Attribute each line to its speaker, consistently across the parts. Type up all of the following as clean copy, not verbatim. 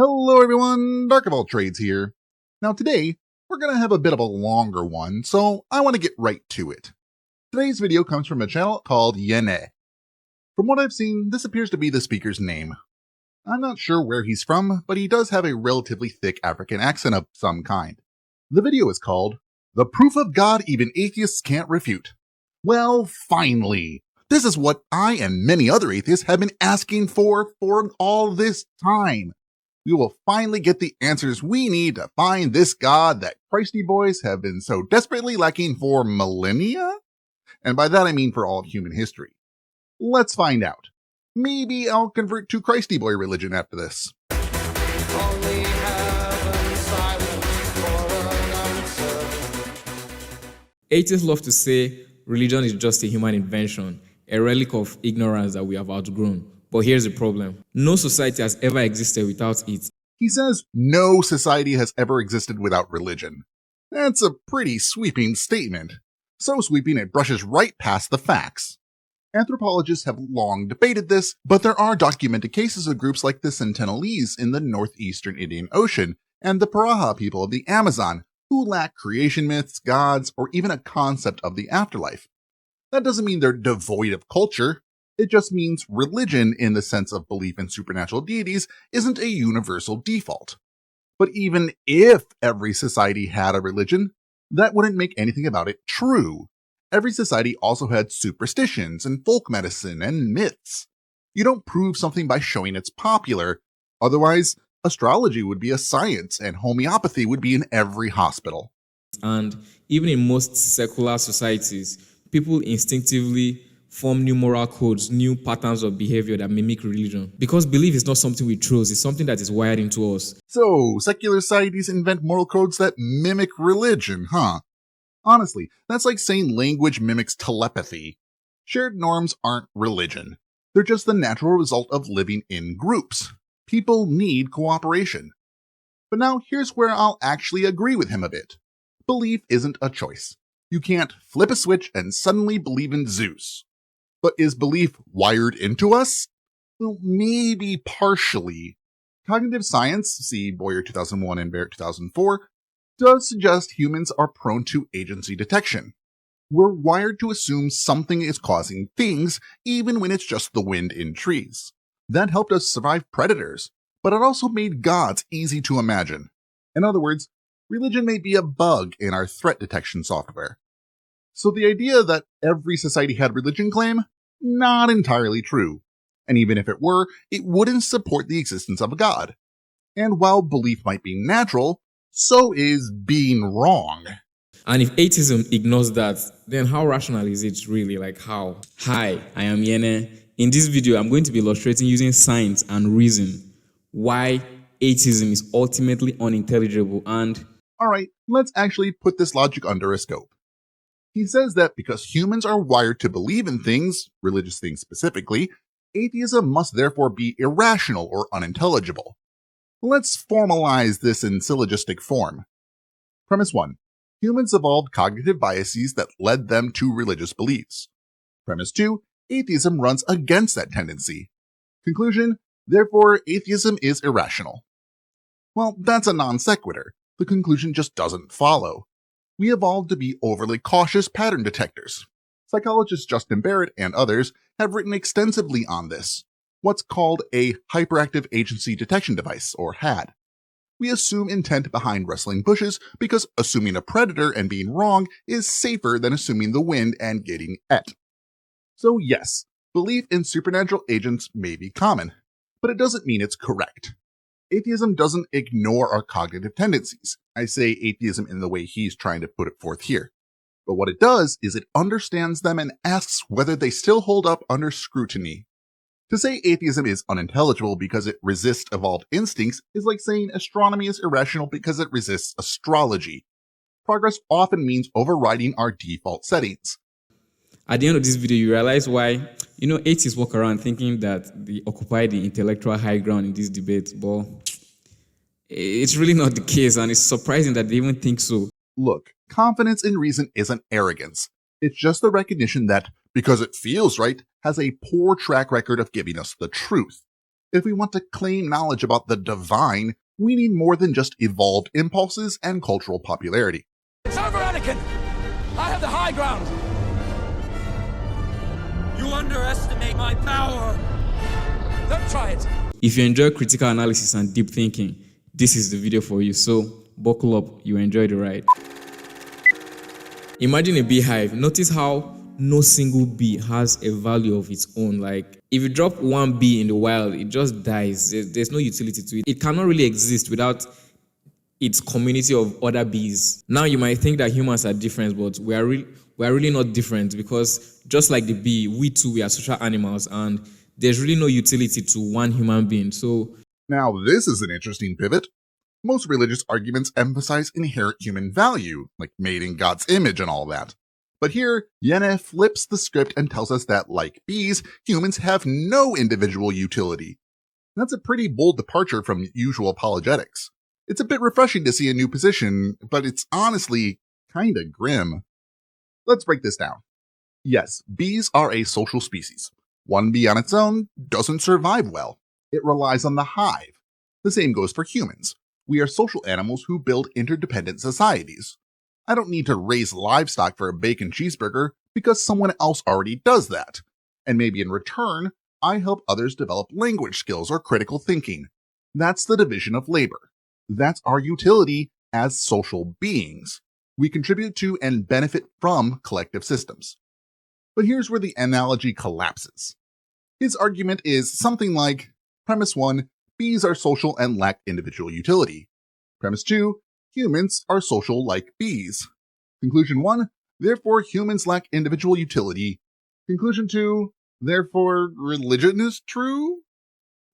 Speaker 1: Hello everyone, Dark of All Trades here. Now today, we're going to have a bit of a longer one, so I want to get right to it. Today's video comes from a channel called Yene. From what I've seen, this appears to be the speaker's name. I'm not sure where he's from, but he does have a relatively thick African accent of some kind. The video is called, "The Proof of God Even Atheists Can't Refute." Well, finally! This is what I and many other atheists have been asking for all this time. We will finally get the answers we need to find this God that Christy boys have been so desperately lacking for millennia? And by that I mean for all of human history. Let's find out. Maybe I'll convert to Christy boy religion after this.
Speaker 2: Only heaven silent for an answer.
Speaker 3: Atheists love to say religion is just a human invention, a relic of ignorance that we have outgrown. But here's the problem. No society has ever existed without it.
Speaker 1: He says no society has ever existed without religion. That's a pretty sweeping statement. So sweeping it brushes right past the facts. Anthropologists have long debated this, but there are documented cases of groups like the Sentinelese in the northeastern Indian Ocean and the Paraha people of the Amazon who lack creation myths, gods, or even a concept of the afterlife. That doesn't mean they're devoid of culture. It just means religion, in the sense of belief in supernatural deities, isn't a universal default. But even if every society had a religion, that wouldn't make anything about it true. Every society also had superstitions and folk medicine and myths. You don't prove something by showing it's popular. Otherwise, astrology would be a science and homeopathy would be in every hospital.
Speaker 3: And even in most secular societies, people instinctively form new moral codes, new patterns of behavior that mimic religion. Because belief is not something we chose, it's something that is wired into us.
Speaker 1: So, secular societies invent moral codes that mimic religion, huh? Honestly, that's like saying language mimics telepathy. Shared norms aren't religion. They're just the natural result of living in groups. People need cooperation. But now here's where I'll actually agree with him a bit. Belief isn't a choice. You can't flip a switch and suddenly believe in Zeus. But is belief wired into us? Well, maybe partially. Cognitive science, see Boyer 2001 and Barrett 2004, does suggest humans are prone to agency detection. We're wired to assume something is causing things, even when it's just the wind in trees. That helped us survive predators, but it also made gods easy to imagine. In other words, religion may be a bug in our threat detection software. So the idea that every society had religion claim? Not entirely true. And even if it were, it wouldn't support the existence of a god. And while belief might be natural, so is being wrong.
Speaker 3: And if atheism ignores that, then how rational is it really? Like how? Hi, I am Yene. In this video, I'm going to be illustrating using science and reason why atheism is ultimately unintelligible and...
Speaker 1: Alright, let's actually put this logic under a scope. He says that because humans are wired to believe in things, religious things specifically, atheism must therefore be irrational or unintelligible. Let's formalize this in syllogistic form. Premise 1. Humans evolved cognitive biases that led them to religious beliefs. Premise 2. Atheism runs against that tendency. Conclusion. Therefore, atheism is irrational. Well, that's a non sequitur. The conclusion just doesn't follow. We evolved to be overly cautious pattern detectors. Psychologists Justin Barrett and others have written extensively on this, what's called a hyperactive agency detection device, or HAD. We assume intent behind rustling bushes because assuming a predator and being wrong is safer than assuming the wind and getting et. So yes, belief in supernatural agents may be common, but it doesn't mean it's correct. Atheism doesn't ignore our cognitive tendencies. I say atheism in the way he's trying to put it forth here. But what it does is it understands them and asks whether they still hold up under scrutiny. To say atheism is unintelligible because it resists evolved instincts is like saying astronomy is irrational because it resists astrology. Progress often means overriding our default settings.
Speaker 3: At the end of this video, you realize why, atheists walk around thinking that they occupy the intellectual high ground in this debate, but it's really not the case, and it's surprising that they even think so.
Speaker 1: Look, confidence in reason isn't arrogance. It's just the recognition that, because it feels right, has a poor track record of giving us the truth. If we want to claim knowledge about the divine, we need more than just evolved impulses and cultural popularity.
Speaker 2: It's over, Anakin! I have the high ground!
Speaker 4: You underestimate my power!
Speaker 2: Don't try it!
Speaker 3: If you enjoy critical analysis and deep thinking, this is the video for you. So buckle up, you enjoy the ride. Imagine a beehive. Notice how no single bee has a value of its own. Like, if you drop one bee in the wild, it just dies. There's no utility to it. It cannot really exist without its community of other bees. Now you might think that humans are different, but we are really not different, because just like the bee, we too, we are social animals, and there's really no utility to one human being. So
Speaker 1: now this is an interesting pivot. Most religious arguments emphasize inherent human value, like made in God's image and all that. But here, Yene flips the script and tells us that, like bees, humans have no individual utility. That's a pretty bold departure from usual apologetics. It's a bit refreshing to see a new position, but it's honestly kinda grim. Let's break this down. Yes, bees are a social species. One bee on its own doesn't survive well. It relies on the hive. The same goes for humans. We are social animals who build interdependent societies. I don't need to raise livestock for a bacon cheeseburger because someone else already does that. And maybe in return, I help others develop language skills or critical thinking. That's the division of labor. That's our utility as social beings. We contribute to and benefit from collective systems. But here's where the analogy collapses. His argument is something like, Premise 1, bees are social and lack individual utility. Premise 2, humans are social like bees. Conclusion 1, therefore humans lack individual utility. Conclusion 2, therefore religion is true?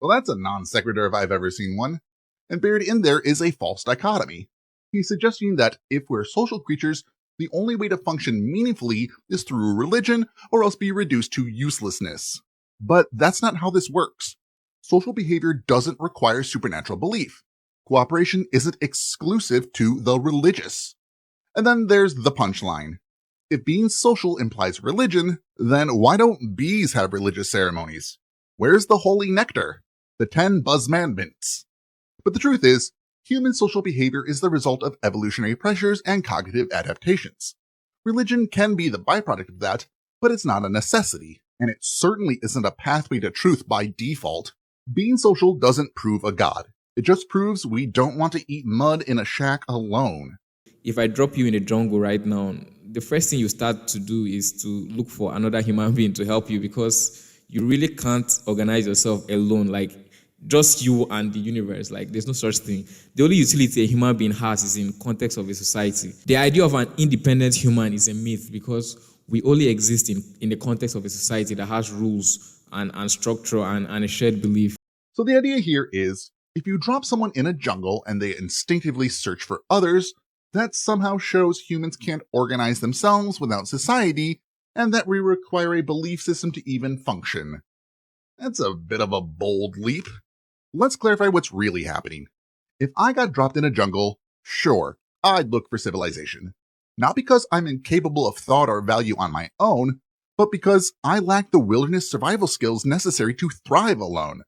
Speaker 1: Well, that's a non sequitur if I've ever seen one. And buried in there is a false dichotomy. He's suggesting that if we're social creatures, the only way to function meaningfully is through religion, or else be reduced to uselessness. But that's not how this works. Social behavior doesn't require supernatural belief. Cooperation isn't exclusive to the religious. And then there's the punchline. If being social implies religion, then why don't bees have religious ceremonies? Where's the holy nectar? The 10 buzzmandments? But the truth is, human social behavior is the result of evolutionary pressures and cognitive adaptations. Religion can be the byproduct of that, but it's not a necessity, and it certainly isn't a pathway to truth by default. Being social doesn't prove a god. It just proves we don't want to eat mud in a shack alone.
Speaker 3: if I drop you in the jungle right now, the first thing you start to do is to look for another human being to help you, because you really can't organize yourself alone, like just you and the universe. Like, there's no such thing. The only utility a human being has is in context of a society. The idea of an independent human is a myth, because we only exist in the context of a society that has rules and structure and a shared belief.
Speaker 1: So the idea here is, if you drop someone in a jungle and they instinctively search for others, that somehow shows humans can't organize themselves without society, and that we require a belief system to even function. That's a bit of a bold leap. Let's clarify what's really happening. If I got dropped in a jungle, sure, I'd look for civilization. Not because I'm incapable of thought or value on my own, but because I lack the wilderness survival skills necessary to thrive alone.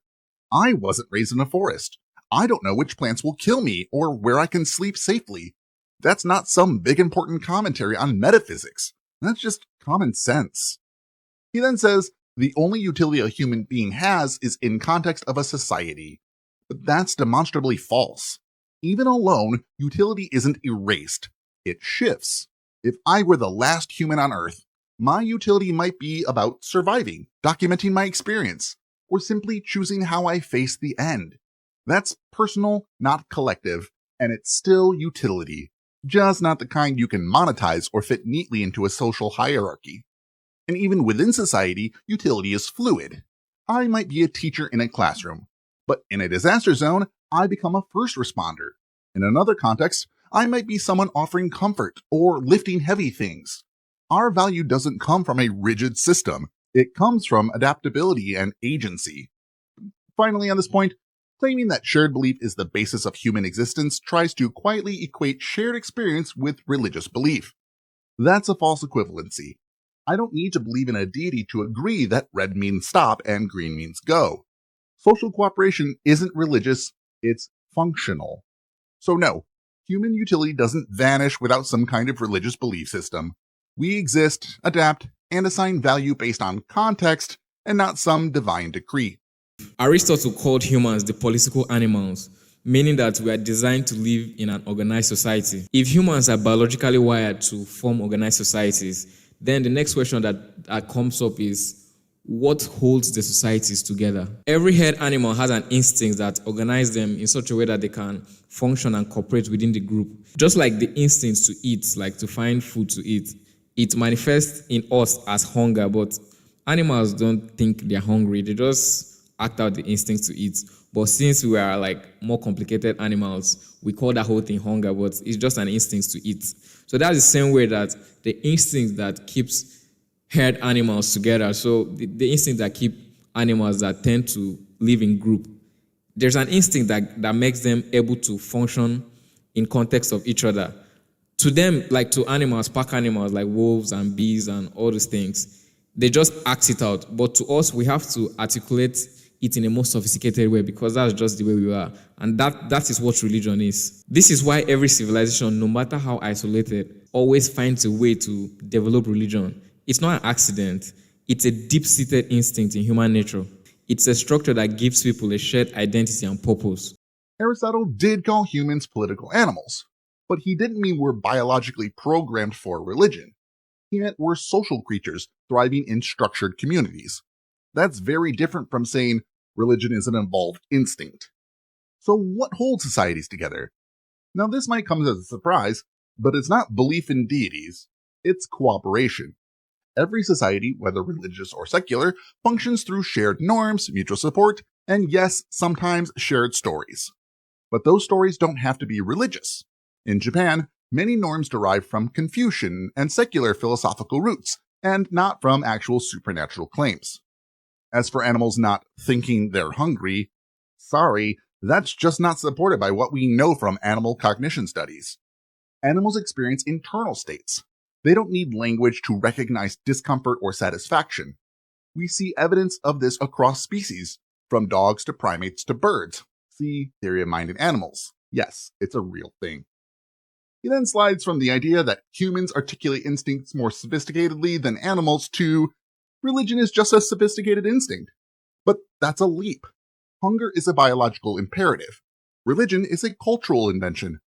Speaker 1: I wasn't raised in a forest. I don't know which plants will kill me or where I can sleep safely. That's not some big important commentary on metaphysics. That's just common sense. He then says, the only utility a human being has is in context of a society. But that's demonstrably false. Even alone, utility isn't erased. It shifts. If I were the last human on Earth, my utility might be about surviving, documenting my experience, or simply choosing how I face the end. That's personal, not collective, and it's still utility, just not the kind you can monetize or fit neatly into a social hierarchy. And even within society, utility is fluid. I might be a teacher in a classroom, but in a disaster zone, I become a first responder. In another context, I might be someone offering comfort or lifting heavy things. Our value doesn't come from a rigid system. It comes from adaptability and agency. Finally, on this point, claiming that shared belief is the basis of human existence tries to quietly equate shared experience with religious belief. That's a false equivalency. I don't need to believe in a deity to agree that red means stop and green means go. Social cooperation isn't religious, it's functional. So no, human utility doesn't vanish without some kind of religious belief system. We exist, adapt, and assign value based on context and not some divine decree.
Speaker 3: Aristotle called humans the political animals, meaning that we are designed to live in an organized society. If humans are biologically wired to form organized societies, then the next question that comes up is, what holds the societies together? Every herd animal has an instinct that organizes them in such a way that they can function and cooperate within the group. Just like the instincts to eat, like to find food to eat, it manifests in us as hunger, but animals don't think they're hungry. They just act out the instincts to eat. But since we are like more complicated animals, we call that whole thing hunger, but it's just an instinct to eat. So that's the same way that the instinct that keeps herd animals together. So the instinct that keep animals that tend to live in group, there's an instinct that makes them able to function in context of each other. To them, like to animals, pack animals like wolves and bees and all those things, they just act it out. But to us, we have to articulate it in a more sophisticated way because that's just the way we are. And that is what religion is. This is why every civilization, no matter how isolated, always finds a way to develop religion. It's not an accident. It's a deep-seated instinct in human nature. It's a structure that gives people a shared identity and purpose.
Speaker 1: Aristotle did call humans political animals, but he didn't mean we're biologically programmed for religion. He meant we're social creatures thriving in structured communities. That's very different from saying religion is an evolved instinct. So what holds societies together? Now this might come as a surprise, but it's not belief in deities, it's cooperation. Every society, whether religious or secular, functions through shared norms, mutual support, and yes, sometimes shared stories. But those stories don't have to be religious. In Japan, many norms derive from Confucian and secular philosophical roots, and not from actual supernatural claims. As for animals not thinking they're hungry, sorry, that's just not supported by what we know from animal cognition studies. Animals experience internal states. They don't need language to recognize discomfort or satisfaction. We see evidence of this across species, from dogs to primates to birds. See Theory of Mind in Animals. Yes, it's a real thing. He then slides from the idea that humans articulate instincts more sophisticatedly than animals to religion is just a sophisticated instinct. But that's a leap. Hunger is a biological imperative. Religion is a cultural invention.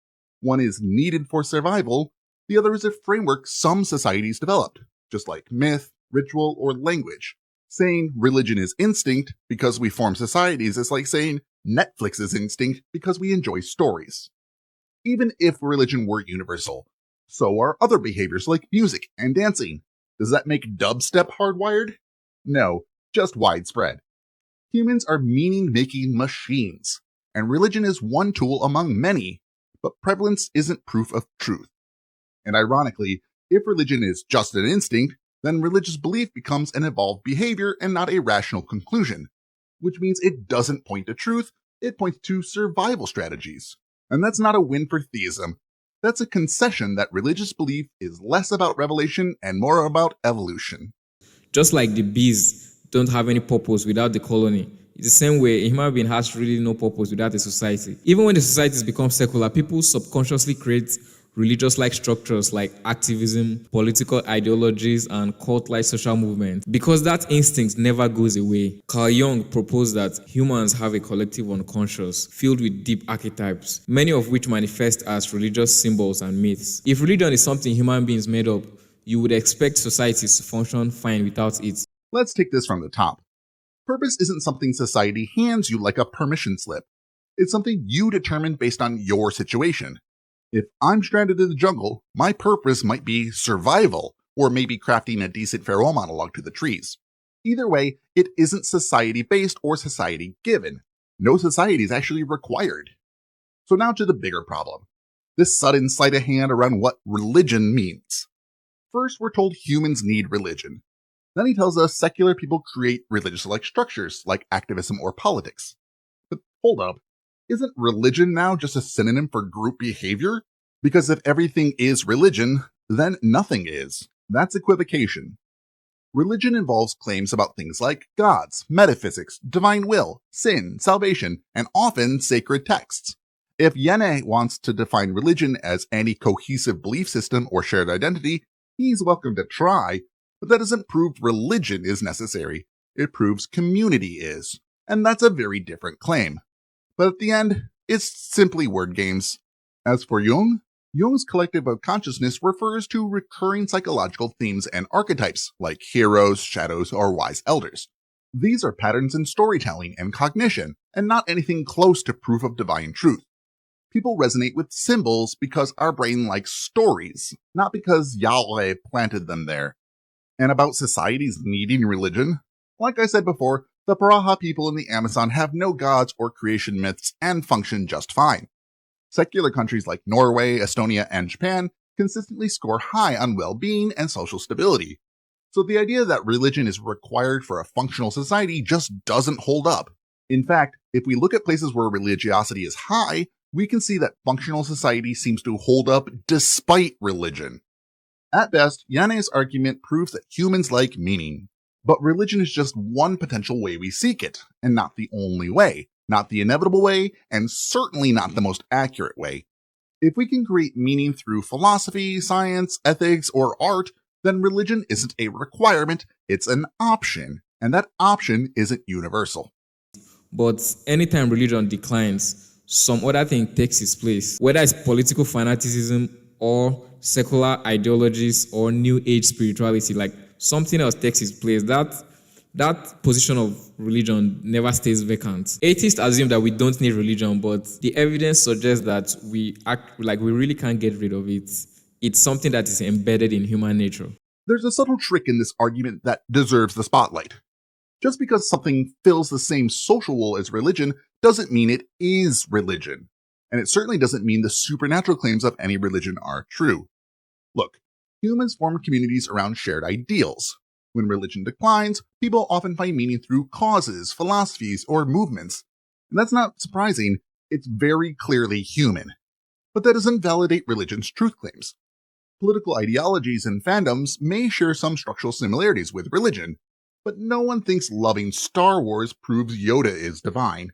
Speaker 1: One is needed for survival, the other is a framework some societies developed, just like myth, ritual, or language. Saying religion is instinct because we form societies is like saying Netflix is instinct because we enjoy stories. Even if religion were universal, so are other behaviors like music and dancing. Does that make dubstep hardwired? No, just widespread. Humans are meaning-making machines, and religion is one tool among many, but prevalence isn't proof of truth. And ironically, if religion is just an instinct, then religious belief becomes an evolved behavior and not a rational conclusion, which means it doesn't point to truth, it points to survival strategies. And that's not a win for theism. That's a concession that religious belief is less about revelation and more about evolution.
Speaker 3: Just like the bees don't have any purpose without the colony, it's the same way a human being has really no purpose without a society. Even when the societies become secular, people subconsciously create religious-like structures like activism, political ideologies, and cult-like social movements, because that instinct never goes away. Carl Jung proposed that humans have a collective unconscious filled with deep archetypes, many of which manifest as religious symbols and myths. If religion is something human beings made up, you would expect societies to function fine without it.
Speaker 1: Let's take this from the top. Purpose isn't something society hands you like a permission slip. It's something you determine based on your situation. If I'm stranded in the jungle, my purpose might be survival, or maybe crafting a decent farewell monologue to the trees. Either way, it isn't society-based or society-given. No society is actually required. So now to the bigger problem. This sudden sleight of hand around what religion means. First, we're told humans need religion. Then he tells us secular people create religious-like structures, like activism or politics. But hold up. Isn't religion now just a synonym for group behavior? Because if everything is religion, then nothing is. That's equivocation. Religion involves claims about things like gods, metaphysics, divine will, sin, salvation, and often sacred texts. If Yene wants to define religion as any cohesive belief system or shared identity, he's welcome to try, but that doesn't prove religion is necessary. It proves community is, and that's a very different claim. But at the end, it's simply word games. As for Jung, Jung's collective of consciousness refers to recurring psychological themes and archetypes, like heroes, shadows, or wise elders. These are patterns in storytelling and cognition, and not anything close to proof of divine truth. People resonate with symbols because our brain likes stories, not because Yahweh planted them there. And about societies needing religion, like I said before, the Paraha people in the Amazon have no gods or creation myths and function just fine. Secular countries like Norway, Estonia, and Japan consistently score high on well-being and social stability. So the idea that religion is required for a functional society just doesn't hold up. In fact, if we look at places where religiosity is high, we can see that functional society seems to hold up despite religion. At best, Yane's argument proves that humans like meaning, but religion is just one potential way we seek it, and not the only way, not the inevitable way, and certainly not the most accurate way. If we can create meaning through philosophy, science, ethics, or art, then religion isn't a requirement, it's an option, and that option isn't universal.
Speaker 3: But anytime religion declines, some other thing takes its place, whether it's political fanaticism or secular ideologies or new age spirituality, like something else takes its place. That position of religion never stays vacant. Atheists assume that we don't need religion, but the evidence suggests that we act like we really can't get rid of it. It's something that is embedded in human nature.
Speaker 1: There's a subtle trick in this argument that deserves the spotlight. Just because something fills the same social role as religion doesn't mean it is religion. And it certainly doesn't mean the supernatural claims of any religion are true. Look, humans form communities around shared ideals. When religion declines, people often find meaning through causes, philosophies, or movements. And that's not surprising, it's very clearly human. But that doesn't validate religion's truth claims. Political ideologies and fandoms may share some structural similarities with religion, but no one thinks loving Star Wars proves Yoda is divine.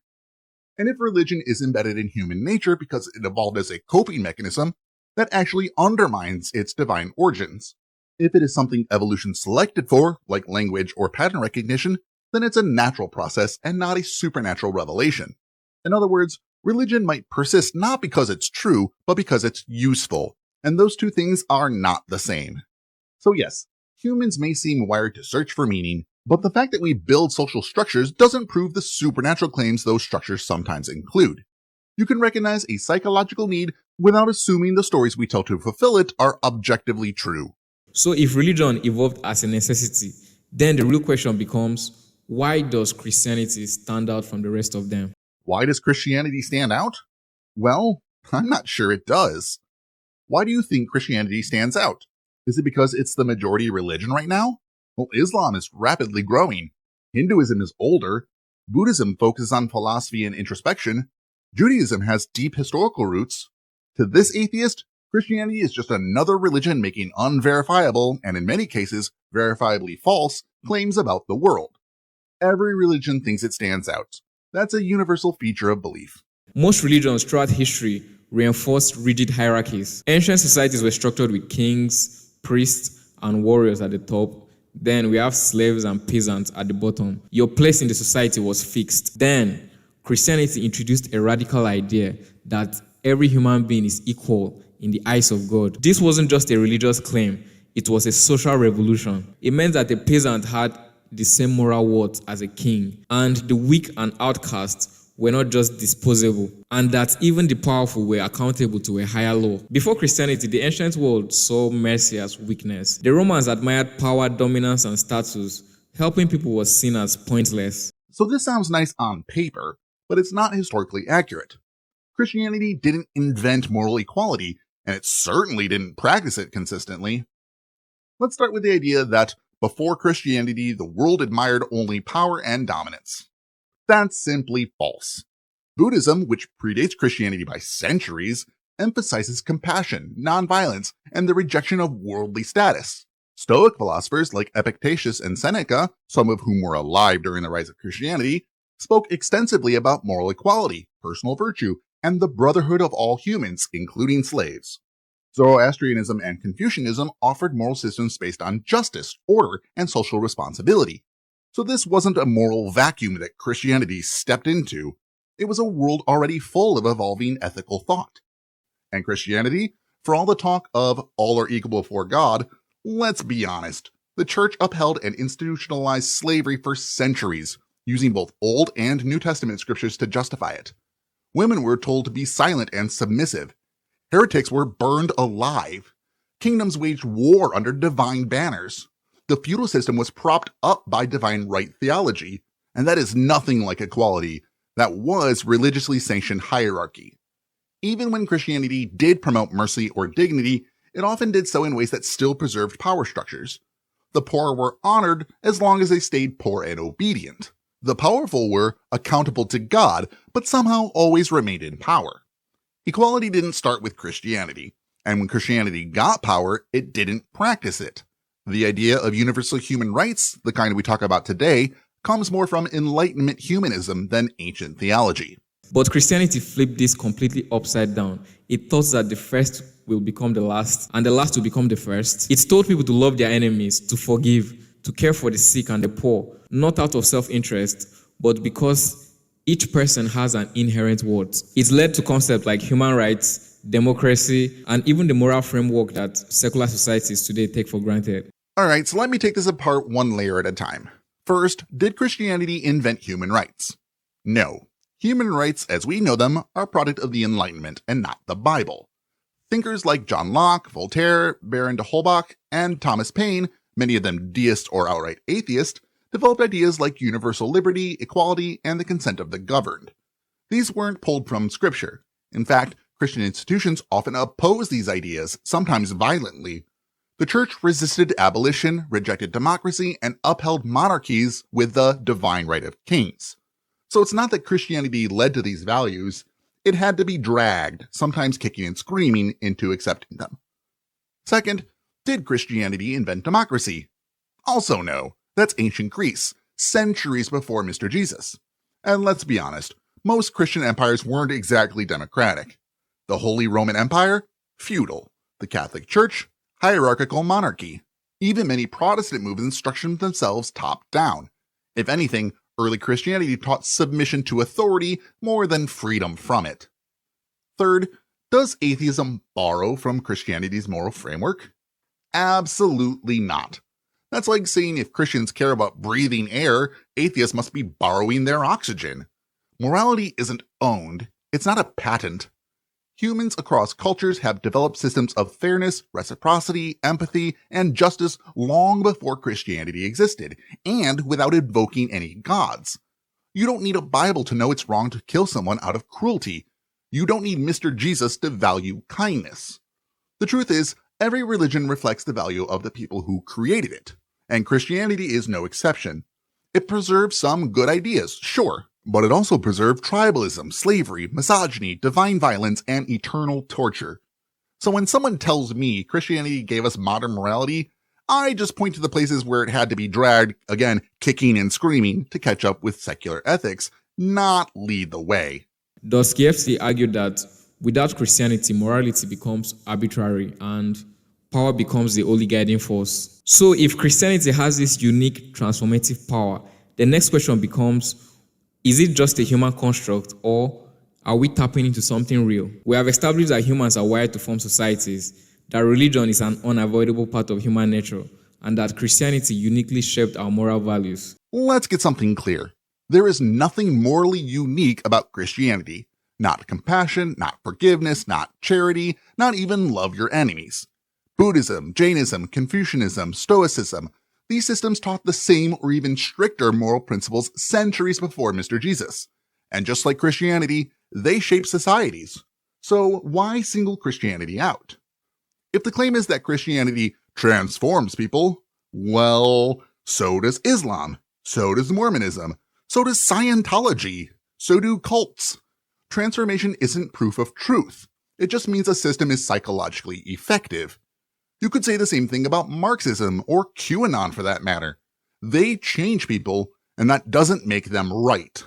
Speaker 1: And if religion is embedded in human nature because it evolved as a coping mechanism, that actually undermines its divine origins. If it is something evolution selected for, like language or pattern recognition, then it's a natural process and not a supernatural revelation. In other words, religion might persist not because it's true, but because it's useful, and those two things are not the same. So yes, humans may seem wired to search for meaning, but the fact that we build social structures doesn't prove the supernatural claims those structures sometimes include. You can recognize a psychological need without assuming the stories we tell to fulfill it are objectively true.
Speaker 3: So if religion evolved as a necessity, then the real question becomes, why does Christianity stand out from the rest of them?
Speaker 1: Why does Christianity stand out? Well, I'm not sure it does. Why do you think Christianity stands out? Is it because it's the majority religion right now? Well, Islam is rapidly growing. Hinduism is older. Buddhism focuses on philosophy and introspection. Judaism has deep historical roots. To this atheist, Christianity is just another religion making unverifiable, and in many cases, verifiably false, claims about the world. Every religion thinks it stands out. That's a universal feature of belief.
Speaker 3: Most religions throughout history reinforced rigid hierarchies. Ancient societies were structured with kings, priests, and warriors at the top. Then we have slaves and peasants at the bottom. Your place in the society was fixed. Then Christianity introduced a radical idea that every human being is equal in the eyes of God. This wasn't just a religious claim, it was a social revolution. It meant that a peasant had the same moral worth as a king, and the weak and outcasts were not just disposable, and that even the powerful were accountable to a higher law. Before Christianity, the ancient world saw mercy as weakness. The Romans admired power, dominance, and status. Helping people was seen as pointless.
Speaker 1: So this sounds nice on paper, but it's not historically accurate. Christianity didn't invent moral equality, and it certainly didn't practice it consistently. Let's start with the idea that before Christianity, the world admired only power and dominance. That's simply false. Buddhism, which predates Christianity by centuries, emphasizes compassion, nonviolence, and the rejection of worldly status. Stoic philosophers like Epictetus and Seneca, some of whom were alive during the rise of Christianity, spoke extensively about moral equality, personal virtue, and the brotherhood of all humans, including slaves. Zoroastrianism and Confucianism offered moral systems based on justice, order, and social responsibility. So this wasn't a moral vacuum that Christianity stepped into. It was a world already full of evolving ethical thought. And Christianity, for all the talk of all are equal before God, let's be honest, the church upheld and institutionalized slavery for centuries, using both Old and New Testament scriptures to justify it. Women were told to be silent and submissive. Heretics were burned alive. Kingdoms waged war under divine banners. The feudal system was propped up by divine right theology, and that is nothing like equality. That was religiously sanctioned hierarchy. Even when Christianity did promote mercy or dignity, it often did so in ways that still preserved power structures. The poor were honored as long as they stayed poor and obedient. The powerful were accountable to God, but somehow always remained in power. Equality didn't start with Christianity, and when Christianity got power, it didn't practice it. The idea of universal human rights, the kind we talk about today, comes more from Enlightenment humanism than ancient theology.
Speaker 3: But Christianity flipped this completely upside down. It taught that the first will become the last, and the last will become the first. It told people to love their enemies, to forgive, to care for the sick and the poor, not out of self-interest, but because each person has an inherent worth. It led to concepts like human rights, democracy, and even the moral framework that secular societies today take for granted.
Speaker 1: Alright, so let me take this apart one layer at a time. First, did Christianity invent human rights? No. Human rights, as we know them, are a product of the Enlightenment and not the Bible. Thinkers like John Locke, Voltaire, Baron de Holbach, and Thomas Paine, many of them deists or outright atheists, developed ideas like universal liberty, equality, and the consent of the governed. These weren't pulled from Scripture. In fact, Christian institutions often oppose these ideas, sometimes violently. The Church resisted abolition, rejected democracy, and upheld monarchies with the divine right of kings. So it's not that Christianity led to these values, it had to be dragged, sometimes kicking and screaming, into accepting them. Second, did Christianity invent democracy? Also no, that's ancient Greece, centuries before Mr. Jesus. And let's be honest, most Christian empires weren't exactly democratic. The Holy Roman Empire? Feudal. The Catholic Church? Hierarchical monarchy. Even many Protestant movements structured themselves top-down. If anything, early Christianity taught submission to authority more than freedom from it. Third, does atheism borrow from Christianity's moral framework? Absolutely not. That's like saying if Christians care about breathing air, atheists must be borrowing their oxygen. Morality isn't owned, it's not a patent. Humans across cultures have developed systems of fairness, reciprocity, empathy, and justice long before Christianity existed, and without invoking any gods. You don't need a Bible to know it's wrong to kill someone out of cruelty. You don't need Mr. Jesus to value kindness. The truth is, every religion reflects the value of the people who created it, and Christianity is no exception. It preserves some good ideas, sure, but it also preserved tribalism, slavery, misogyny, divine violence, and eternal torture. So when someone tells me Christianity gave us modern morality, I just point to the places where it had to be dragged, again, kicking and screaming, to catch up with secular ethics, not lead the way.
Speaker 3: Dostoevsky argued that without Christianity, morality becomes arbitrary and power becomes the only guiding force. So if Christianity has this unique transformative power, the next question becomes, is it just a human construct, or are we tapping into something real? We have established that humans are wired to form societies, that religion is an unavoidable part of human nature, and that Christianity uniquely shaped our moral values.
Speaker 1: Let's get something clear. There is nothing morally unique about Christianity. Not compassion, not forgiveness, not charity, not even love your enemies. Buddhism, Jainism, Confucianism, Stoicism, these systems taught the same or even stricter moral principles centuries before Mr. Jesus. And just like Christianity, they shape societies. So why single Christianity out? If the claim is that Christianity transforms people, well, so does Islam, so does Mormonism, so does Scientology, so do cults. Transformation isn't proof of truth. It just means a system is psychologically effective. You could say the same thing about Marxism or QAnon for that matter. They change people, and that doesn't make them right.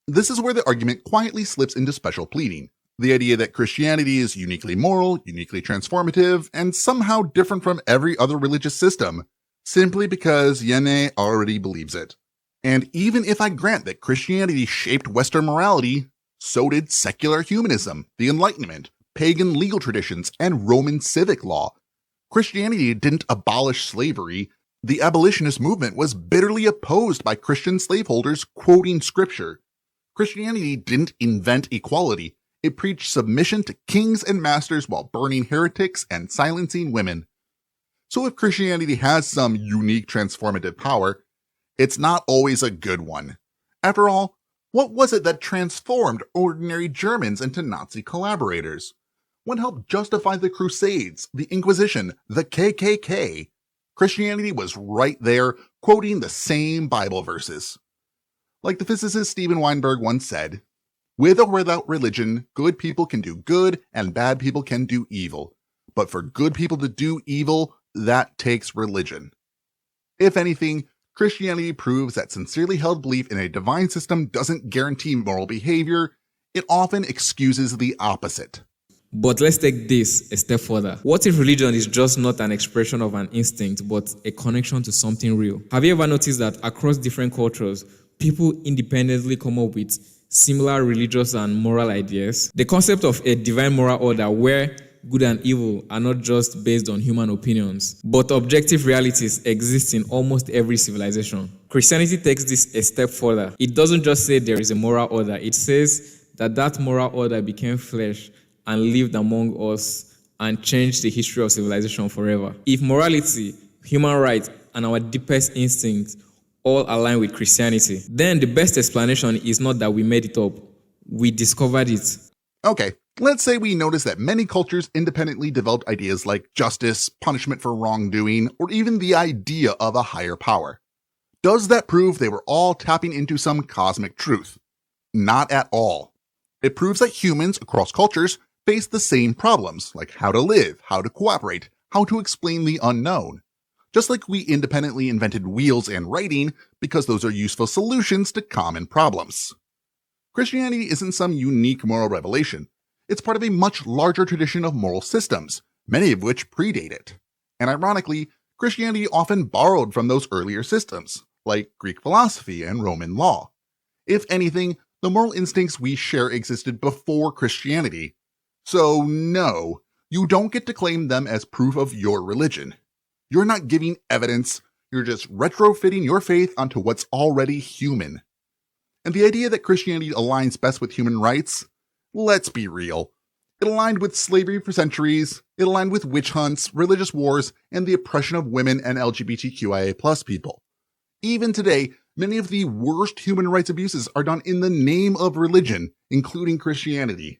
Speaker 1: This is where the argument quietly slips into special pleading. The idea that Christianity is uniquely moral, uniquely transformative, and somehow different from every other religious system, simply because Yene already believes it. And even if I grant that Christianity shaped Western morality, so did secular humanism, the Enlightenment, pagan legal traditions, and Roman civic law. Christianity didn't abolish slavery. The abolitionist movement was bitterly opposed by Christian slaveholders quoting scripture. Christianity didn't invent equality. It preached submission to kings and masters while burning heretics and silencing women. So if Christianity has some unique transformative power, it's not always a good one. After all, what was it that transformed ordinary Germans into Nazi collaborators? What helped justify the Crusades, the Inquisition, the KKK? Christianity was right there, quoting the same Bible verses. Like the physicist Steven Weinberg once said, "With or without religion, good people can do good and bad people can do evil. But for good people to do evil, that takes religion." If anything, Christianity proves that sincerely held belief in a divine system doesn't guarantee moral behavior. It often excuses the opposite.
Speaker 3: But let's take this a step further. What if religion is just not an expression of an instinct, but a connection to something real? Have you ever noticed that across different cultures, people independently come up with similar religious and moral ideas? The concept of a divine moral order where good and evil are not just based on human opinions, but objective realities exist in almost every civilization. Christianity takes this a step further. It doesn't just say there is a moral order. It says that that moral order became flesh and lived among us and changed the history of civilization forever. If morality, human rights, and our deepest instincts all align with Christianity, then the best explanation is not that we made it up. We discovered it.
Speaker 1: Okay, let's say we notice that many cultures independently developed ideas like justice, punishment for wrongdoing, or even the idea of a higher power. Does that prove they were all tapping into some cosmic truth? Not at all. It proves that humans across cultures face the same problems, like how to live, how to cooperate, how to explain the unknown. Just like we independently invented wheels and writing because those are useful solutions to common problems. Christianity isn't some unique moral revelation. It's part of a much larger tradition of moral systems, many of which predate it. And ironically, Christianity often borrowed from those earlier systems, like Greek philosophy and Roman law. If anything, the moral instincts we share existed before Christianity. So no, you don't get to claim them as proof of your religion. You're not giving evidence, you're just retrofitting your faith onto what's already human. And the idea that Christianity aligns best with human rights? Let's be real. It aligned with slavery for centuries, it aligned with witch hunts, religious wars, and the oppression of women and LGBTQIA+ people. Even today, many of the worst human rights abuses are done in the name of religion, including Christianity.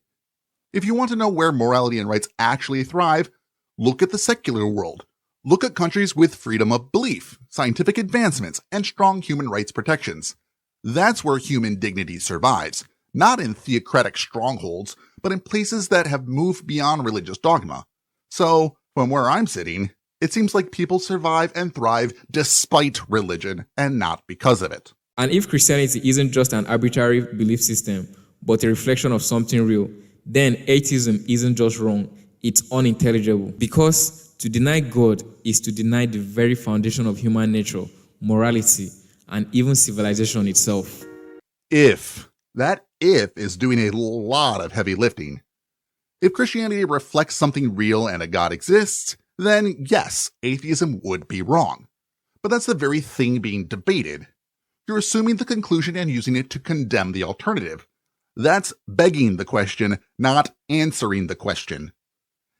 Speaker 1: If you want to know where morality and rights actually thrive, look at the secular world. Look at countries with freedom of belief, scientific advancements, and strong human rights protections. That's where human dignity survives, not in theocratic strongholds, but in places that have moved beyond religious dogma. So, from where I'm sitting, it seems like people survive and thrive despite religion and not because of it.
Speaker 3: And if Christianity isn't just an arbitrary belief system, but a reflection of something real, then atheism isn't just wrong, it's unintelligible. Because to deny God is to deny the very foundation of human nature, morality, and even civilization itself.
Speaker 1: That if is doing a lot of heavy lifting. If Christianity reflects something real and a God exists, then yes, atheism would be wrong. But that's the very thing being debated. You're assuming the conclusion and using it to condemn the alternative. That's begging the question, not answering the question.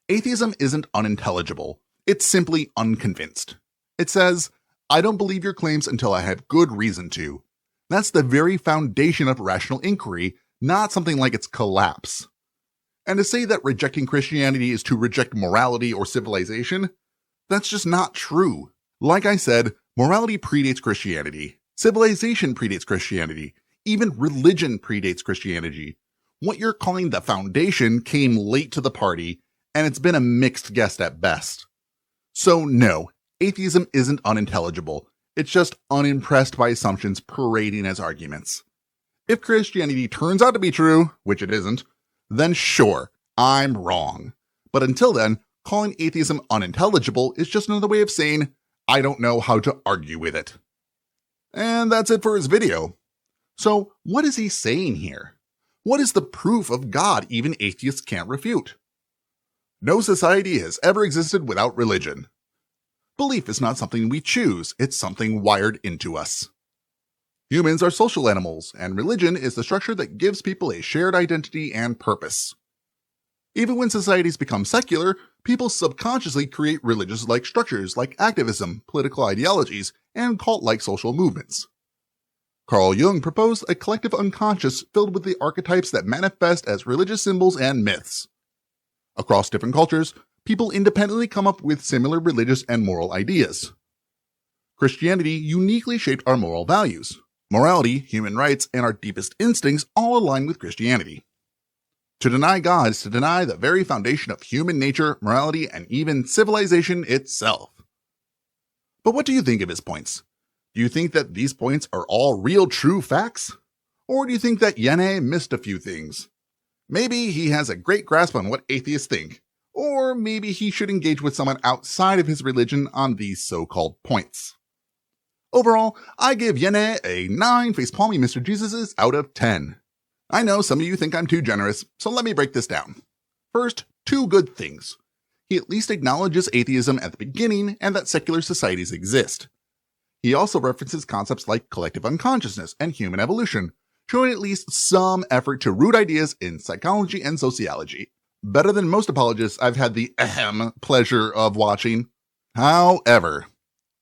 Speaker 1: Atheism isn't unintelligible. It's simply unconvinced. It says, I don't believe your claims until I have good reason to. That's the very foundation of rational inquiry, not something like its collapse. And to say that rejecting Christianity is to reject morality or civilization, that's just not true. Like I said, morality predates Christianity. Civilization predates Christianity. Even religion predates Christianity. What you're calling the foundation came late to the party, and it's been a mixed guest at best. So no, atheism isn't unintelligible. It's just unimpressed by assumptions parading as arguments. If Christianity turns out to be true, which it isn't, then sure, I'm wrong. But until then, calling atheism unintelligible is just another way of saying, I don't know how to argue with it. And that's it for his video. So what is he saying here? What is the proof of God even atheists can't refute? No society has ever existed without religion. Belief is not something we choose, it's something wired into us. Humans are social animals, and religion is the structure that gives people a shared identity and purpose. Even when societies become secular, people subconsciously create religious-like structures like activism, political ideologies, and cult-like social movements. Carl Jung proposed a collective unconscious filled with the archetypes that manifest as religious symbols and myths. Across different cultures, people independently come up with similar religious and moral ideas. Christianity uniquely shaped our moral values. Morality, human rights, and our deepest instincts all align with Christianity. To deny God is to deny the very foundation of human nature, morality, and even civilization itself. But what do you think of his points? Do you think that these points are all real true facts? Or do you think that Yene missed a few things? Maybe he has a great grasp on what atheists think, or maybe he should engage with someone outside of his religion on these so-called points. Overall, I give Yene a 9 facepalmy Mr. Jesuses out of 10. I know some of you think I'm too generous, so let me break this down. First, 2 good things. He at least acknowledges atheism at the beginning and that secular societies exist. He also references concepts like collective unconsciousness and human evolution, showing at least some effort to root ideas in psychology and sociology. Better than most apologists I've had the pleasure of watching. However,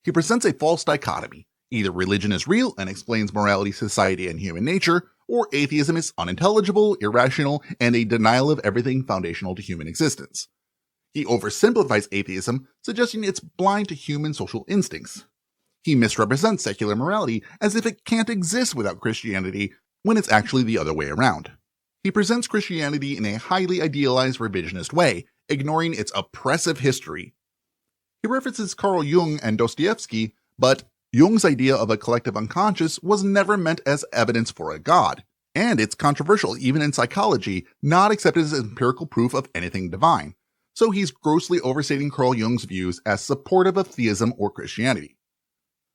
Speaker 1: he presents a false dichotomy. Either religion is real and explains morality, society, and human nature, or atheism is unintelligible, irrational, and a denial of everything foundational to human existence. He oversimplifies atheism, suggesting it's blind to human social instincts. He misrepresents secular morality as if it can't exist without Christianity, when it's actually the other way around. He presents Christianity in a highly idealized revisionist way, ignoring its oppressive history. He references Carl Jung and Dostoevsky, but Jung's idea of a collective unconscious was never meant as evidence for a god, and it's controversial even in psychology, not accepted as empirical proof of anything divine, so he's grossly overstating Carl Jung's views as supportive of theism or Christianity.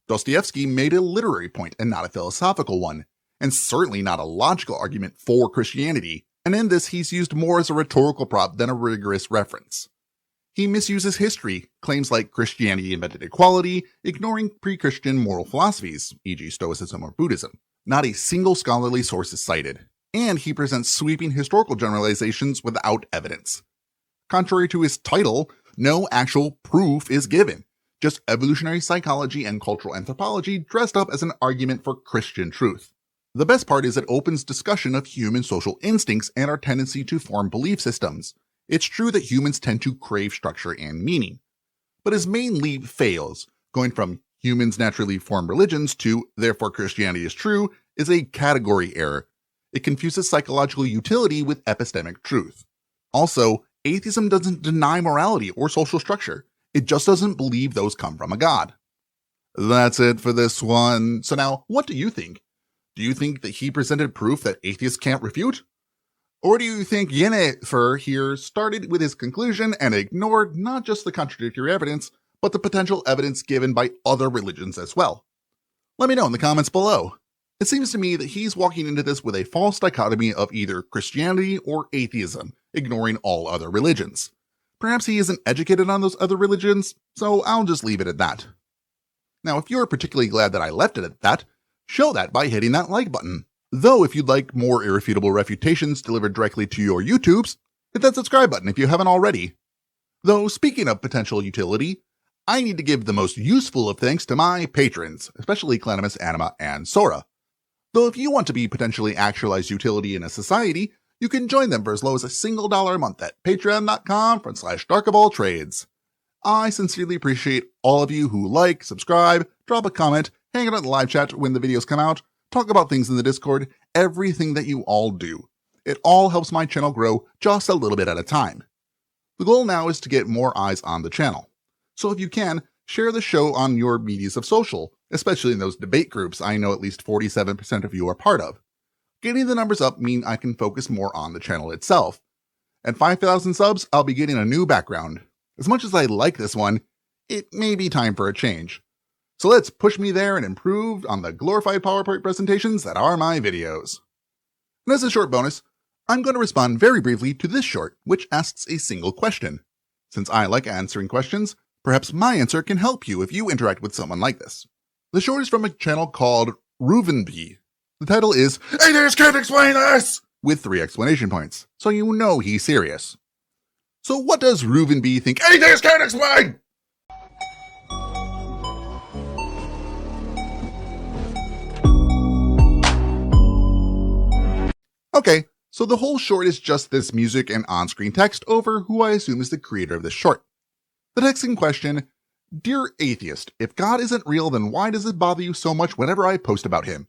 Speaker 1: Dostoevsky made a literary point and not a philosophical one, and certainly not a logical argument for Christianity, and in this he's used more as a rhetorical prop than a rigorous reference. He misuses history, claims like Christianity invented equality, ignoring pre-Christian moral philosophies, e.g. Stoicism or Buddhism. Not a single scholarly source is cited, and he presents sweeping historical generalizations without evidence. Contrary to his title, no actual proof is given, just evolutionary psychology and cultural anthropology dressed up as an argument for Christian truth. The best part is it opens discussion of human social instincts and our tendency to form belief systems. It's true that humans tend to crave structure and meaning. But his main leap fails. Going from humans naturally form religions to therefore Christianity is true is a category error. It confuses psychological utility with epistemic truth. Also, atheism doesn't deny morality or social structure. It just doesn't believe those come from a god. That's it for this one. So now, what do you think? Do you think that he presented proof that atheists can't refute? Or do you think Yennefer here started with his conclusion and ignored not just the contradictory evidence, but the potential evidence given by other religions as well? Let me know in the comments below. It seems to me that he's walking into this with a false dichotomy of either Christianity or atheism, ignoring all other religions. Perhaps he isn't educated on those other religions, so I'll just leave it at that. Now, if you're particularly glad that I left it at that, show that by hitting that like button. Though if you'd like more irrefutable refutations delivered directly to your YouTubes, hit that subscribe button if you haven't already. Though speaking of potential utility, I need to give the most useful of thanks to my patrons, especially Clenimus, Anima, and Sora. Though if you want to be potentially actualized utility in a society, you can join them for as low as $1 a month at patreon.com/darkofalltrades. I sincerely appreciate all of you who like, subscribe, drop a comment, hang out in the live chat when the videos come out, talk about things in the Discord, everything that you all do. It all helps my channel grow just a little bit at a time. The goal now is to get more eyes on the channel. So if you can, share the show on your medias of social, especially in those debate groups I know at least 47% of you are part of. Getting the numbers up mean I can focus more on the channel itself. At 5,000 subs, I'll be getting a new background. As much as I like this one, it may be time for a change. So let's push me there and improve on the glorified PowerPoint presentations that are my videos. And as a short bonus, I'm going to respond very briefly to this short, which asks a single question. Since I like answering questions, perhaps my answer can help you if you interact with someone like this. The short is from a channel called Reuvenby. The title is "Atheists Can't Explain This!" with 3 exclamation points, so you know he's serious. So what does Reuvenby think atheists can't explain? Okay, so the whole short is just this music and on-screen text over who I assume is the creator of this short. The text in question: "Dear atheist, if God isn't real, then why does it bother you so much whenever I post about him?"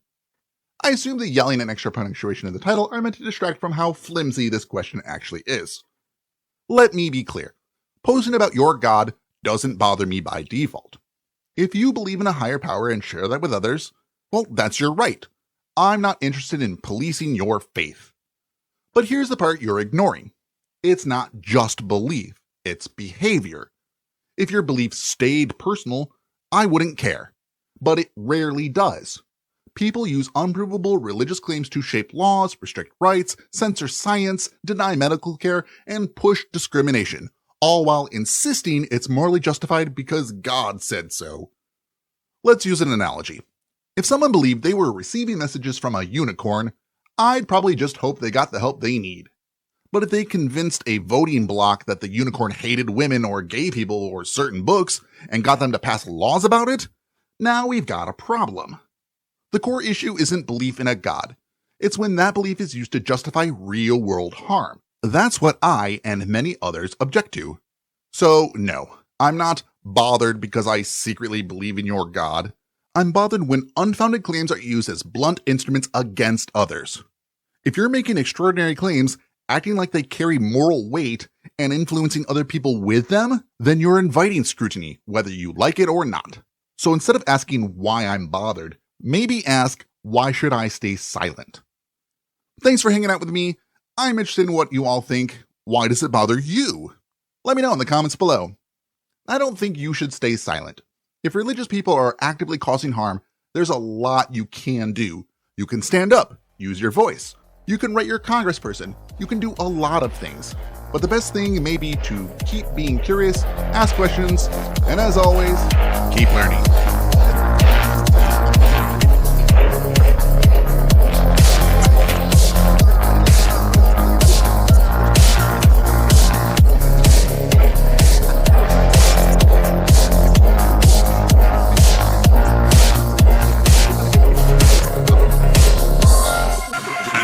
Speaker 1: I assume the yelling and extra punctuation in the title are meant to distract from how flimsy this question actually is. Let me be clear. Posting about your God doesn't bother me by default. If you believe in a higher power and share that with others, well, that's your right. I'm not interested in policing your faith. But here's the part you're ignoring. It's not just belief, it's behavior. If your belief stayed personal, I wouldn't care. But it rarely does. People use unprovable religious claims to shape laws, restrict rights, censor science, deny medical care, and push discrimination, all while insisting it's morally justified because God said so. Let's use an analogy. If someone believed they were receiving messages from a unicorn, I'd probably just hope they got the help they need. But if they convinced a voting bloc that the unicorn hated women or gay people or certain books and got them to pass laws about it, now we've got a problem. The core issue isn't belief in a God. It's when that belief is used to justify real-world harm. That's what I and many others object to. So no, I'm not bothered because I secretly believe in your God. I'm bothered when unfounded claims are used as blunt instruments against others. If you're making extraordinary claims, acting like they carry moral weight, and influencing other people with them, then you're inviting scrutiny, whether you like it or not. So instead of asking why I'm bothered, maybe ask, why should I stay silent? Thanks for hanging out with me. I'm interested in what you all think. Why does it bother you? Let me know in the comments below. I don't think you should stay silent. If religious people are actively causing harm, there's a lot you can do. You can stand up, use your voice. You can write your congressperson. You can do a lot of things. But the best thing may be to keep being curious, ask questions, and as always, keep learning.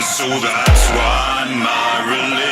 Speaker 5: So that's why my religion